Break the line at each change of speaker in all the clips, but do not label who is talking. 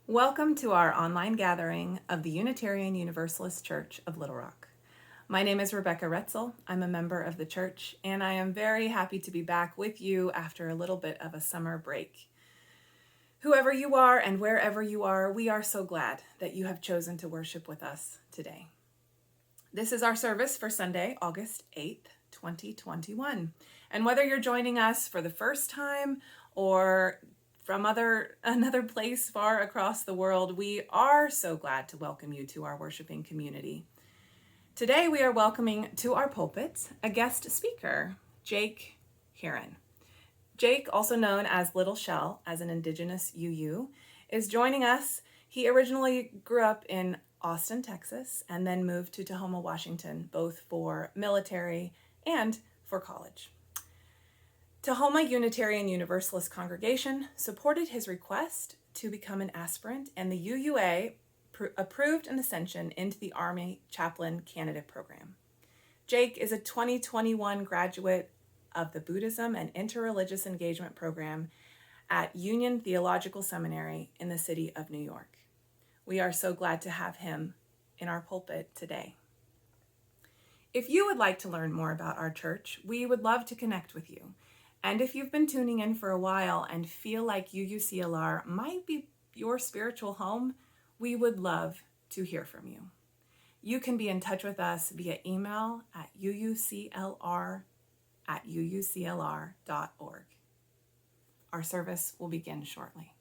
Welcome to our online gathering of the Unitarian Universalist Church of Little Rock. My name is Rebecca Retzel. I'm a member of the church, and I am very happy to be back with you after a little bit of a summer break. Whoever you are and wherever you are, we are so glad that you have chosen to worship with us today. This is our service for Sunday, August 8th, 2021. And whether you're joining us for the first time or from another place far across the world, we are so glad to welcome you to our worshiping community. Today we are welcoming to our pulpit a guest speaker, Jake Hearen. Jake, also known as Little Shell as an indigenous UU, is joining us. He originally grew up in Austin, Texas, and then moved to Tacoma, Washington, both for military and for college. Tacoma Unitarian Universalist Congregation supported his request to become an aspirant, and the UUA approved an ascension into the Army Chaplain Candidate Program. Jake is a 2021 graduate of the Buddhism and Interreligious Engagement Program at Union Theological Seminary in the city of New York. We are so glad to have him in our pulpit today. If you would like to learn more about our church, we would love to connect with you. And if you've been tuning in for a while and feel like UUCLR might be your spiritual home, we would love to hear from you. You can be in touch with us via email at uuclr@uuclr.org. Our service will begin shortly.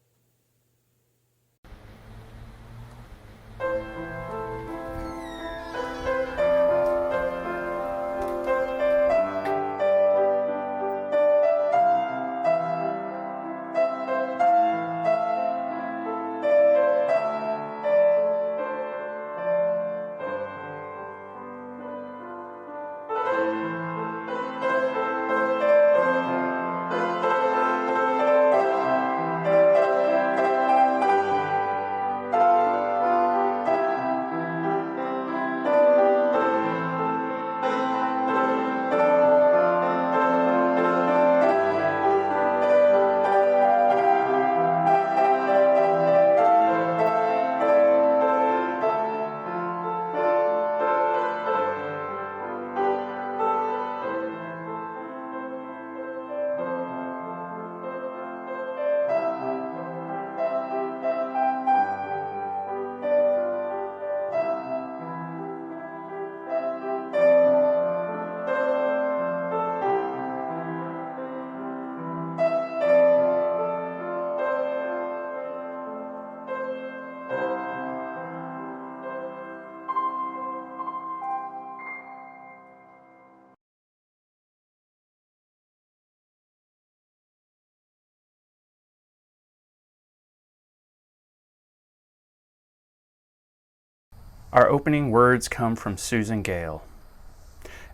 Our opening words come from Susan Gale.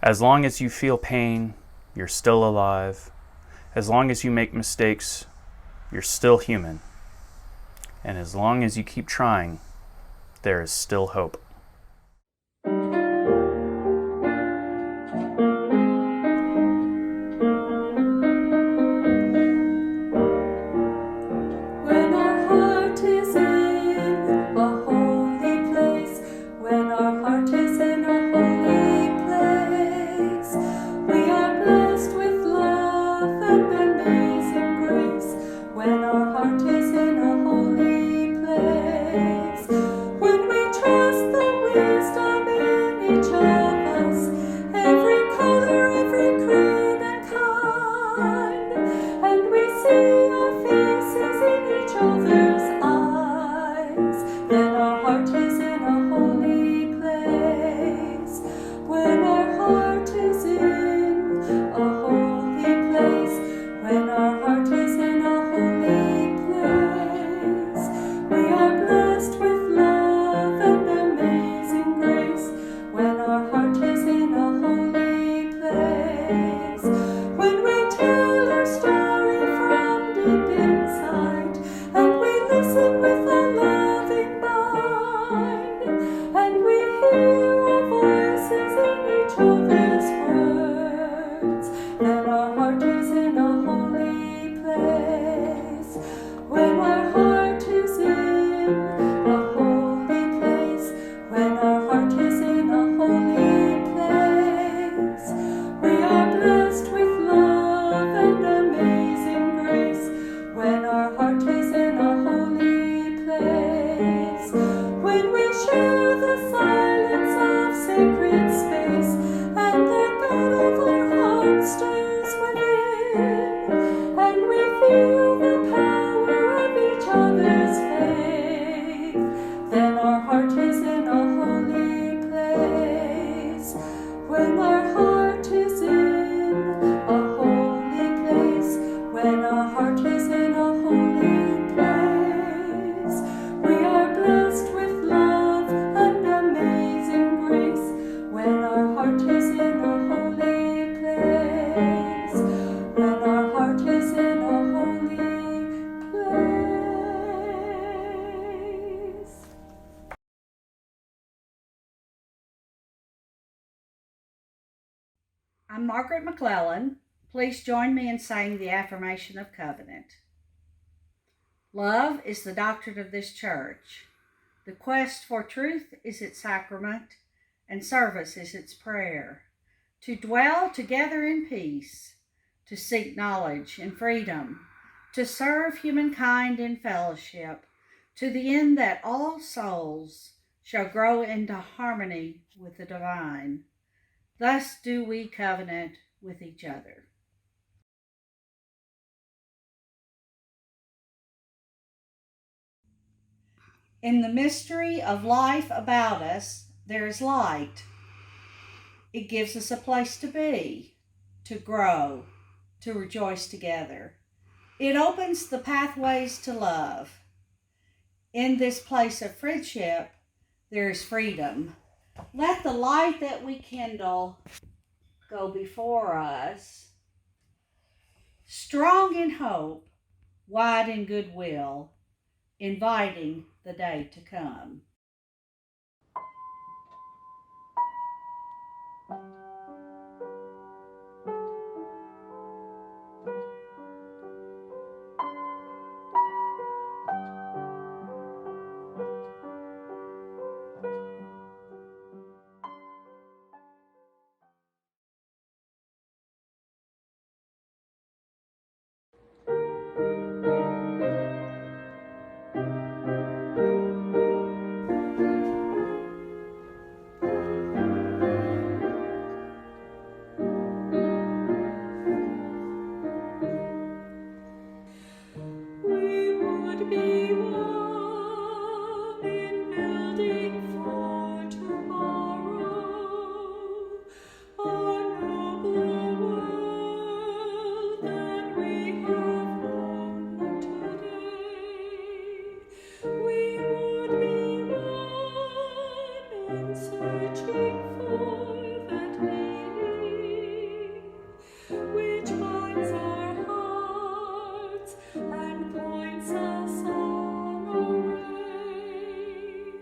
As long as you feel pain, you're still alive. As long as you make mistakes, you're still human. And as long as you keep trying, there is still hope.
And we hear our voices in each other. when our heart is in a holy place, when our heart is in a holy place. We are blessed with love and amazing grace, when our heart is in a holy place, when our heart is in a holy place.
I'm Margaret McClellan. Please join me in saying the affirmation of covenant. Love is the doctrine of this church. The quest for truth is its sacrament, and service is its prayer. To dwell together in peace, to seek knowledge and freedom, to serve humankind in fellowship, to the end that all souls shall grow into harmony with the divine. Thus do we covenant with each other. In the mystery of life about us, there is light. It gives us a place to be, to grow, to rejoice together. It opens the pathways to love. In this place of friendship, there is freedom. Let the light that we kindle go before us, strong in hope, wide in goodwill, inviting the day to come.
We would be one in building for tomorrow a nobler world than we have known today. We would be one in searching for that meaning which binds our hearts and points us on our way.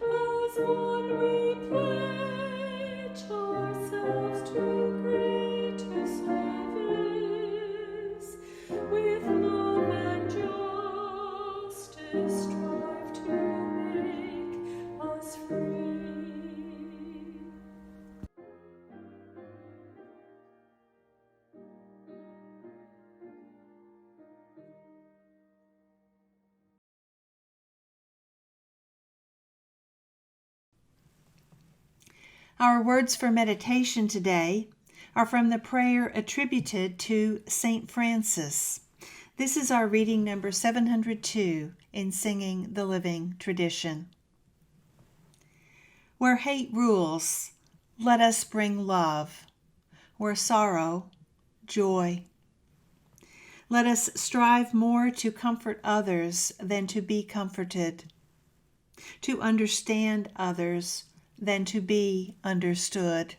As one we pledge ourselves to greater service, with love and justice strive to make us free.
Our words for meditation today are from the prayer attributed to St. Francis. This is our reading number 702 in Singing the Living Tradition. Where hate rules, let us bring love. Where sorrow, joy. Let us strive more to comfort others than to be comforted, to understand others than to be understood,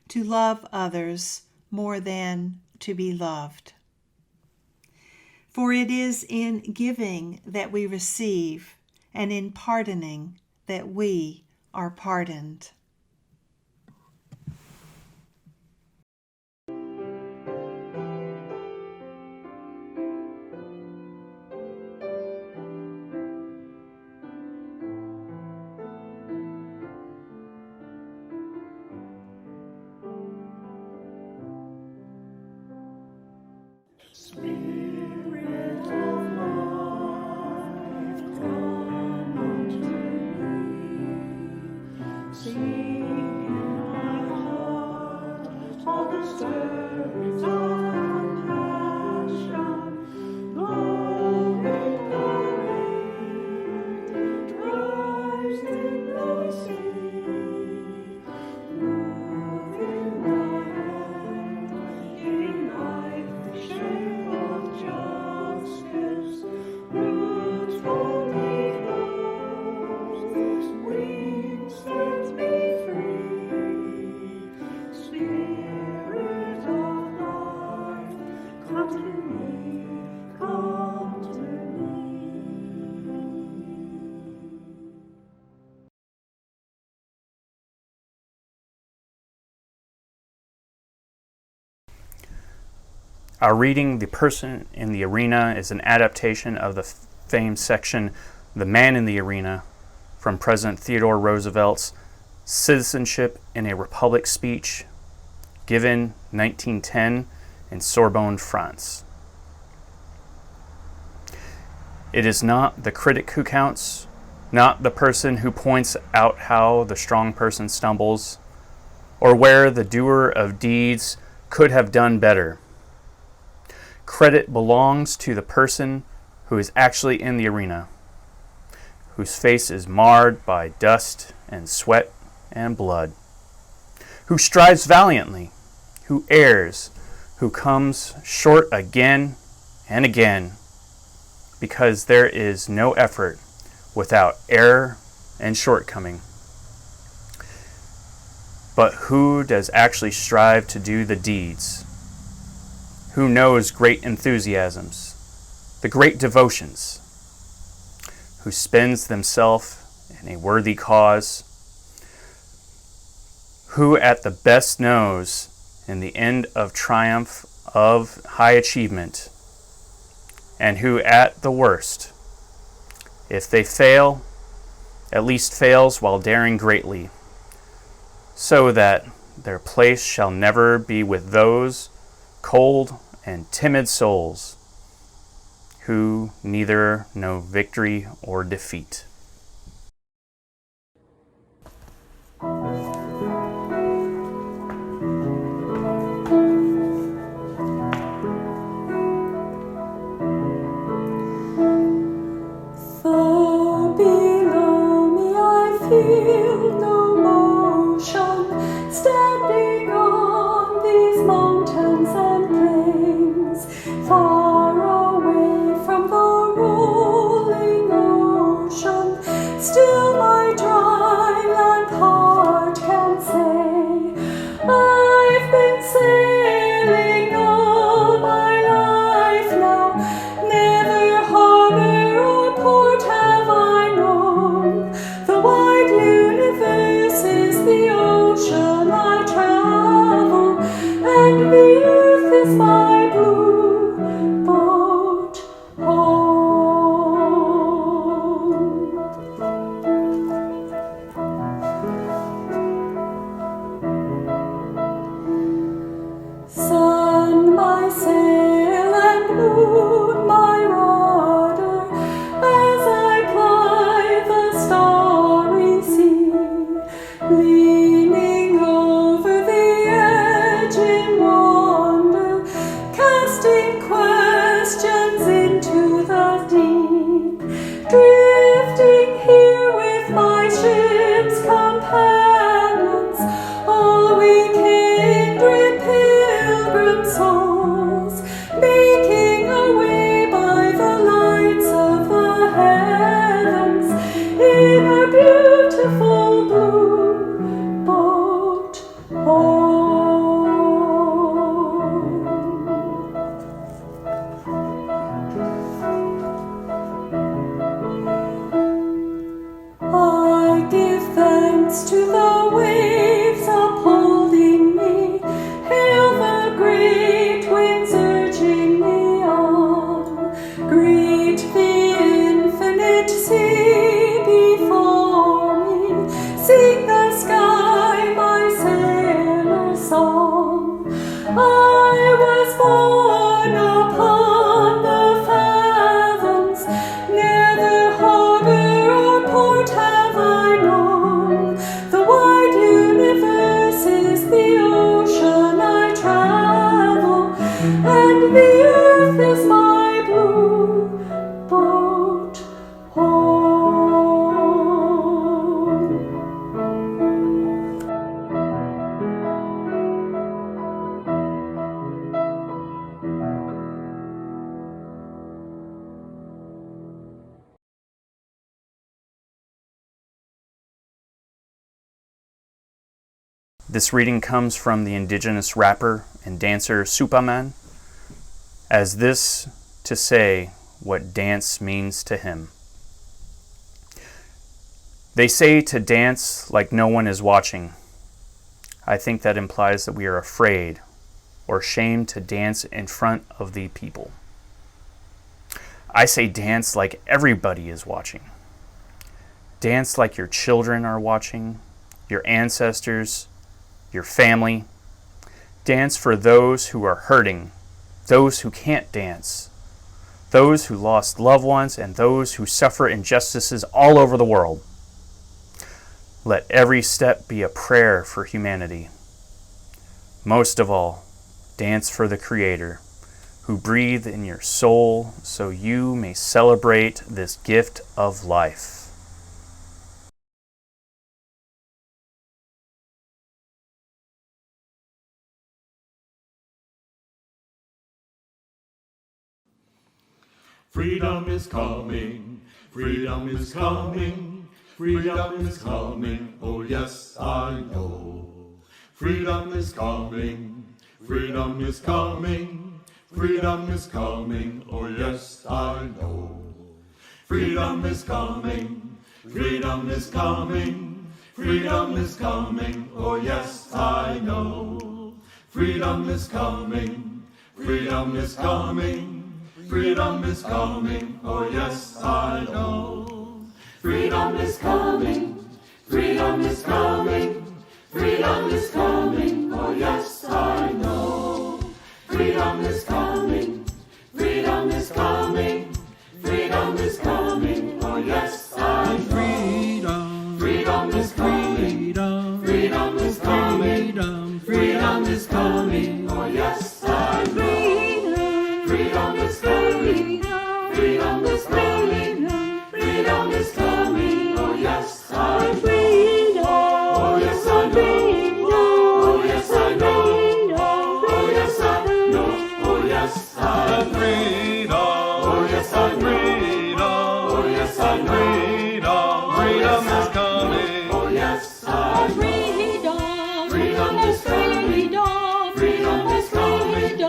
to love others more than to be loved. For it is in giving that we receive, and in pardoning that we are pardoned.
Spirit of life, come unto me.
Our reading, The Person in the Arena, is an adaptation of the famed section, The Man in the Arena, from President Theodore Roosevelt's Citizenship in a Republic speech given 1910 in Sorbonne, France. It is not the critic who counts, not the person who points out how the strong person stumbles, or where the doer of deeds could have done better. Credit belongs to the person who is actually in the arena, whose face is marred by dust and sweat and blood, who strives valiantly, who errs, who comes short again and again, because there is no effort without error and shortcoming. But who does actually strive to do the deeds? Who knows great enthusiasms, the great devotions? Who spends themselves in a worthy cause? Who at the best knows in the end of triumph of high achievement, and who at the worst, if they fail, at least fails while daring greatly, so that their place shall never be with those cold and timid souls who neither know victory or defeat.
Far below me I feel no motion, standing on these mountains and plains, far away from the rolling ocean. Still my dry land heart can say, I've been sailing all my life now, never harbor or port have I known. The wide universe is the ocean I travel, and the earth is my blue boat home. Sun, my sail, and moon, my rudder, as I ply the starry sea, leaning over the edge in wonder, casting questions into the deep, drifting here with my ship's companions, all we kindred pilgrim souls, making our way by the lights of the heavens in our beautiful blue boat home. I give thanks to the waves upholding me, hail the great winds urging me on, greet the infinite sea before me, sing the sky my sailor's song. I was born upon the fathoms, neither harbor or port have I known. The wide universe is the ocean I travel, and the earth is my blue boat home.
This reading comes from the indigenous rapper and dancer Supaman, as this to say what dance means to him. They say to dance like no one is watching. I think that implies that we are afraid or ashamed to dance in front of the people. I say dance like everybody is watching. Dance like your children are watching, your ancestors, your family. Dance for those who are hurting, those who can't dance, those who lost loved ones, and those who suffer injustices all over the world. Let every step be a prayer for humanity. Most of all, dance for the Creator, who breathed in your soul so you may celebrate this gift of life.
Freedom is coming, freedom is coming, freedom is coming, oh yes, I know. Freedom is coming, freedom is coming, freedom is coming, oh yes, I know. Freedom is coming, freedom is coming, freedom is coming, oh yes, I know. Freedom is coming, freedom is coming, freedom is coming, oh yes, I know. Freedom is coming, freedom is coming, freedom is coming, oh yes, I know. Freedom is coming, freedom is coming, freedom is coming, oh yes, I know. Freedom is coming, freedom is coming, freedom is coming, oh yes, I know. Freedom is coming, freedom is coming, freedom is coming, oh yes, I know. Oh yes, I know. Oh yes, I know. Oh yes, I know. Oh yes, I know. Freedom. Oh yes, I know. Oh yes, I know. Freedom is coming. Oh yes, I know. Freedom is coming. Freedom is coming.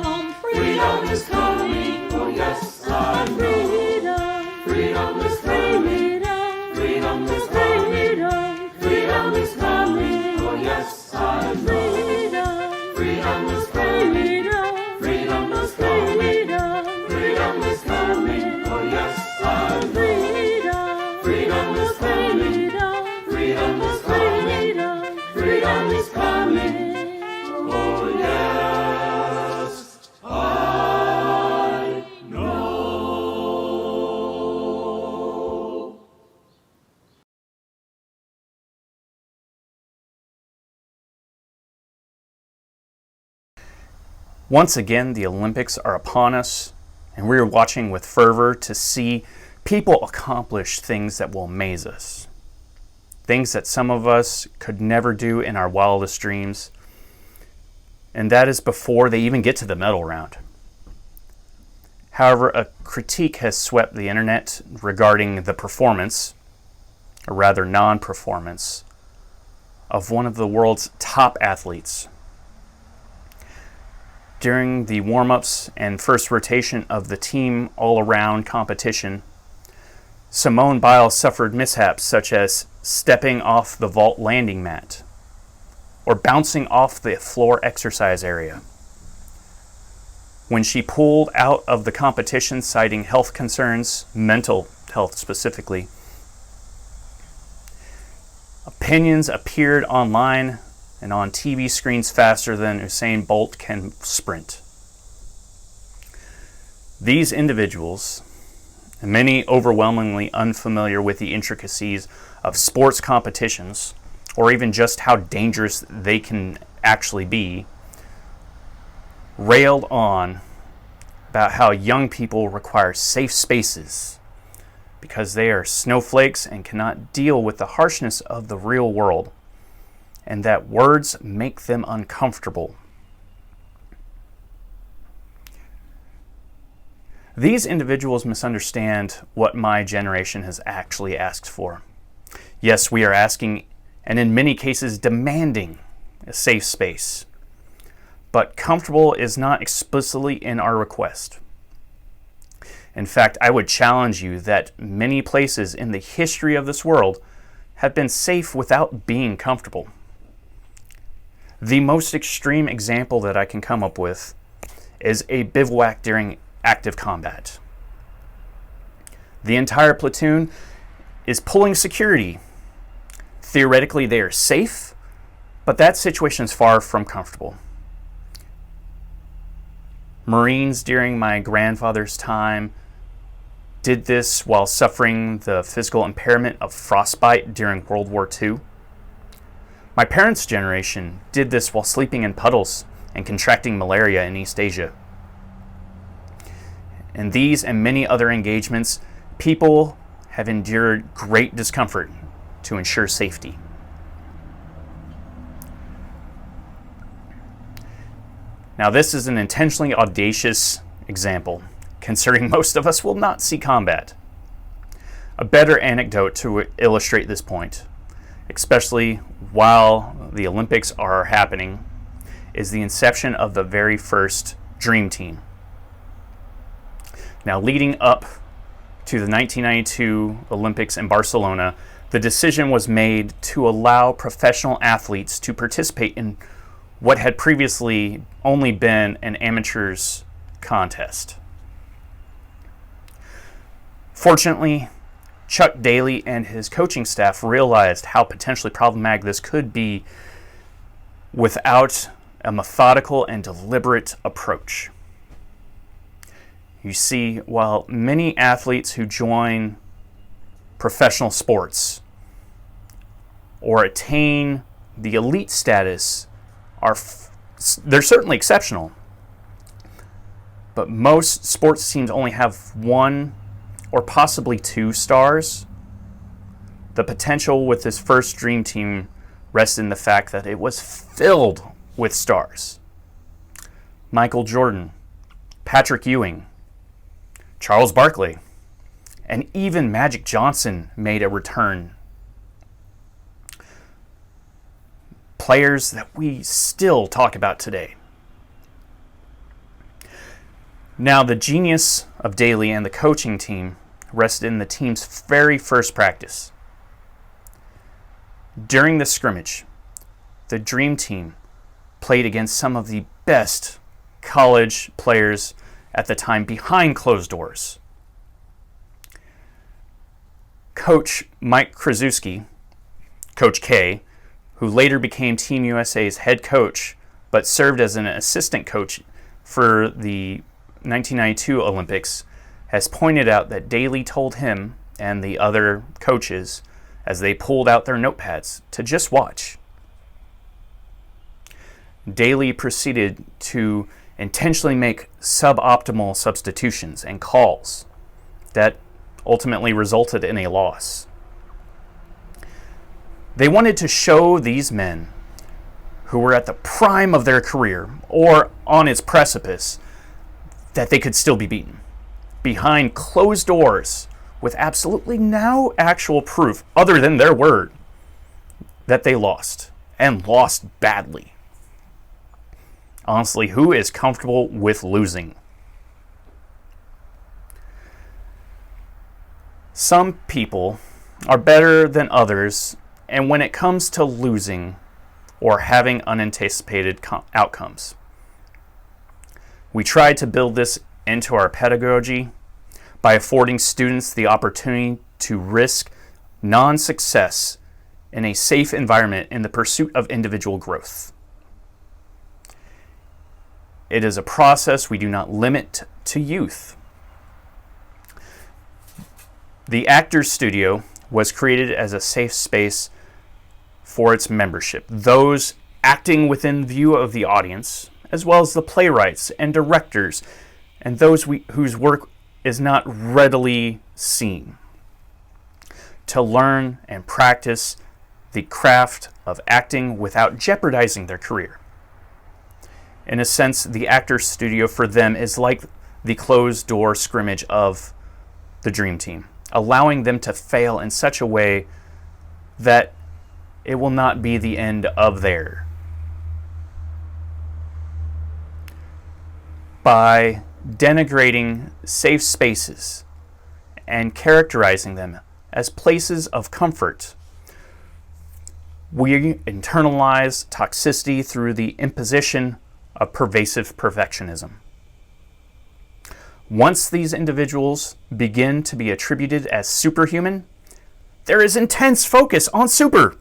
Freedom is coming. Oh yes, I know. Freedom is coming. Freedom is coming. Freedom is coming. Oh yes, I know. Freedom is coming. Freedom is coming. Freedom is coming. Oh yes, I know. Freedom is coming. Freedom is coming. Freedom is coming. Oh yes, I know.
Once again, the Olympics are upon us, and we are watching with fervor to see people accomplish things that will amaze us. Things that some of us could never do in our wildest dreams. And that is before they even get to the medal round. However, a critique has swept the internet regarding the performance, or rather non-performance, of one of the world's top athletes. During the warm-ups and first rotation of the team all-around competition, Simone Biles suffered mishaps such as stepping off the vault landing mat or bouncing off the floor exercise area. When she pulled out of the competition citing health concerns, mental health specifically, opinions appeared online and on TV screens faster than Usain Bolt can sprint. These individuals, many overwhelmingly unfamiliar with the intricacies of sports competitions, or even just how dangerous they can actually be, railed on about how young people require safe spaces because they are snowflakes and cannot deal with the harshness of the real world, and that words make them uncomfortable. These individuals misunderstand what my generation has actually asked for. Yes, we are asking, and in many cases demanding, a safe space. But comfortable is not explicitly in our request. In fact, I would challenge you that many places in the history of this world have been safe without being comfortable. The most extreme example that I can come up with is a bivouac during active combat. The entire platoon is pulling security. Theoretically, they are safe, but that situation is far from comfortable. Marines during my grandfather's time did this while suffering the physical impairment of frostbite during World War II. My parents' generation did this while sleeping in puddles and contracting malaria in East Asia. In these and many other engagements, people have endured great discomfort to ensure safety. Now, this is an intentionally audacious example, considering most of us will not see combat. A better anecdote to illustrate this point, especially while the Olympics are happening, is the inception of the very first Dream Team. Now, leading up to the 1992 Olympics in Barcelona, the decision was made to allow professional athletes to participate in what had previously only been an amateurs contest. Fortunately, Chuck Daly and his coaching staff realized how potentially problematic this could be without a methodical and deliberate approach. You see, while many athletes who join professional sports or attain the elite status they're certainly exceptional, but most sports teams only have one or possibly two stars. The potential with this first Dream Team rests in the fact that it was filled with stars. Michael Jordan, Patrick Ewing, Charles Barkley, and even Magic Johnson made a return. Players that we still talk about today. Now, the genius of Daly and the coaching team rested in the team's very first practice. During the scrimmage, the Dream Team played against some of the best college players at the time behind closed doors. Coach Mike Krzyzewski, Coach K, who later became Team USA's head coach, but served as an assistant coach for the 1992 Olympics, has pointed out that Daly told him and the other coaches, as they pulled out their notepads, to just watch. Daly proceeded to intentionally make suboptimal substitutions and calls that ultimately resulted in a loss. They wanted to show these men, who were at the prime of their career or on its precipice, that they could still be beaten behind closed doors with absolutely no actual proof other than their word that they lost, and lost badly. Honestly, who is comfortable with losing? Some people are better than others, and when it comes to losing or having unanticipated outcomes, we try to build this into our pedagogy by affording students the opportunity to risk non-success in a safe environment in the pursuit of individual growth. It is a process we do not limit to youth. The Actors Studio was created as a safe space for its membership, those acting within view of the audience, as well as the playwrights and directors, and those whose work is not readily seen, to learn and practice the craft of acting without jeopardizing their career. In a sense, the Actors Studio for them is like the closed-door scrimmage of the Dream Team, allowing them to fail in such a way that it will not be the end of there. By denigrating safe spaces and characterizing them as places of comfort, We internalize toxicity through the imposition of pervasive perfectionism. Once these individuals begin to be attributed as superhuman, there is intense focus on super,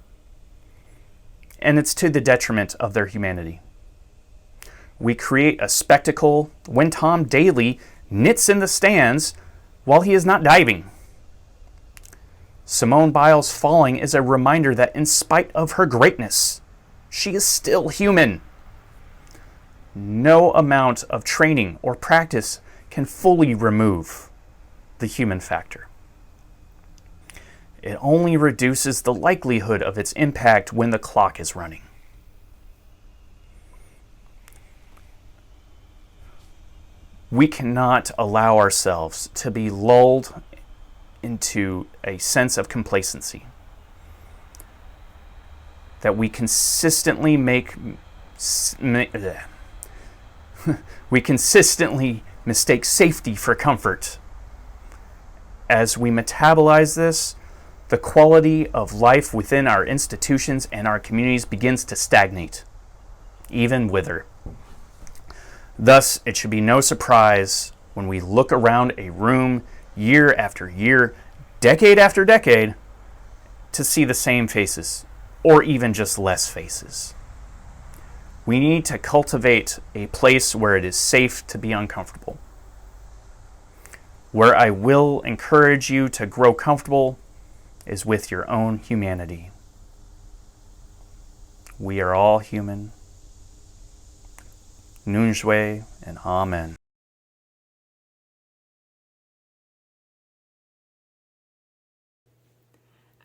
and it's to the detriment of their humanity. We create a spectacle when Tom Daly knits in the stands while he is not diving. Simone Biles falling is a reminder that in spite of her greatness, she is still human. No amount of training or practice can fully remove the human factor. It only reduces the likelihood of its impact when the clock is running. We cannot allow ourselves to be lulled into a sense of complacency. That we consistently mistake safety for comfort. As we metabolize this, the quality of life within our institutions and our communities begins to stagnate, even wither. Thus, it should be no surprise when we look around a room year after year, decade after decade, to see the same faces, or even just less faces. We need to cultivate a place where it is safe to be uncomfortable. Where I will encourage you to grow comfortable is with your own humanity. We are all human. Nunjwe and Amen.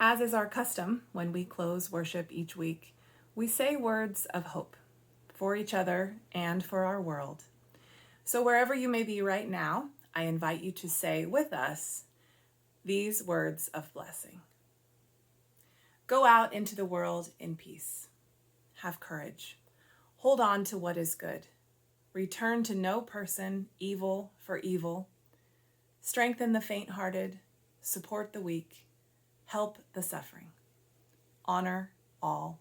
As is our custom when we close worship each week, we say words of hope for each other and for our world. So wherever you may be right now, I invite you to say with us these words of blessing. Go out into the world in peace. Have courage. Hold on to what is good. Return to no person evil for evil. Strengthen the faint-hearted. Support the weak. Help the suffering. Honor all